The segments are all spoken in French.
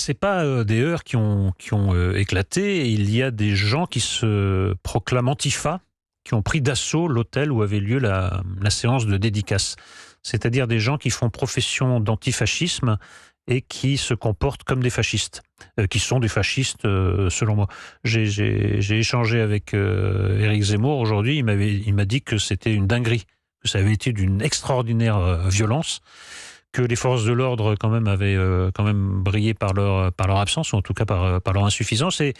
C'est pas des heurts qui ont éclaté. Il y a des gens qui se proclament antifa, qui ont pris d'assaut l'hôtel où avait lieu la séance de dédicace. C'est-à-dire des gens qui font profession d'antifascisme et qui se comportent comme des fascistes, qui sont des fascistes selon moi. J'ai échangé avec Éric Zemmour aujourd'hui, il m'a dit que c'était une dinguerie, que ça avait été d'une extraordinaire violence, que les forces de l'ordre quand même avaient quand même brillé par leur absence, ou en tout cas par leur insuffisance. Et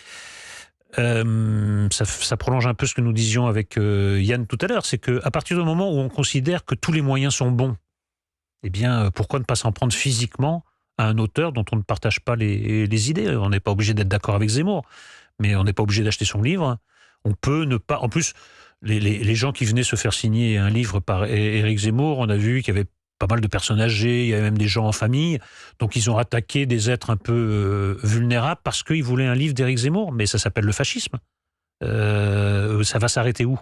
ça prolonge un peu ce que nous disions avec Yann tout à l'heure, c'est qu'à partir du moment où on considère que tous les moyens sont bons, eh bien, pourquoi ne pas s'en prendre physiquement à un auteur dont on ne partage pas les idées? On n'est pas obligé d'être d'accord avec Zemmour, mais on n'est pas obligé d'acheter son livre. On peut ne pas... En plus, les gens qui venaient se faire signer un livre par Éric Zemmour, on a vu qu'il y avait pas mal de personnes âgées, il y avait même des gens en famille, donc ils ont attaqué des êtres un peu vulnérables parce qu'ils voulaient un livre d'Éric Zemmour, mais ça s'appelle le fascisme. Ça va s'arrêter où?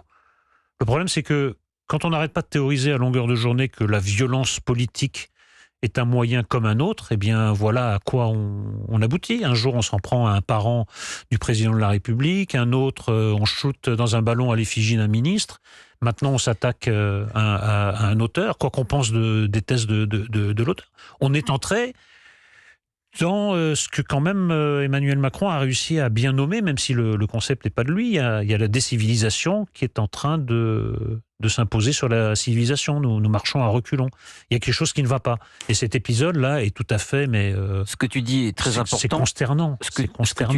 Le problème, c'est que quand on n'arrête pas de théoriser à longueur de journée que la violence politique est un moyen comme un autre, eh bien voilà à quoi on aboutit. Un jour, on s'en prend à un parent du président de la République, un autre, on shoot dans un ballon à l'effigie d'un ministre. Maintenant, on s'attaque à un auteur, quoi qu'on pense des thèses de l'auteur. On est entré dans ce que quand même Emmanuel Macron a réussi à bien nommer, même si le concept n'est pas de lui. Il y a la décivilisation qui est en train de s'imposer sur la civilisation. Nous marchons à reculons. Il y a quelque chose qui ne va pas. Et cet épisode-là est tout à fait... Ce que tu dis est très important. C'est consternant. Ce que C'est consternant.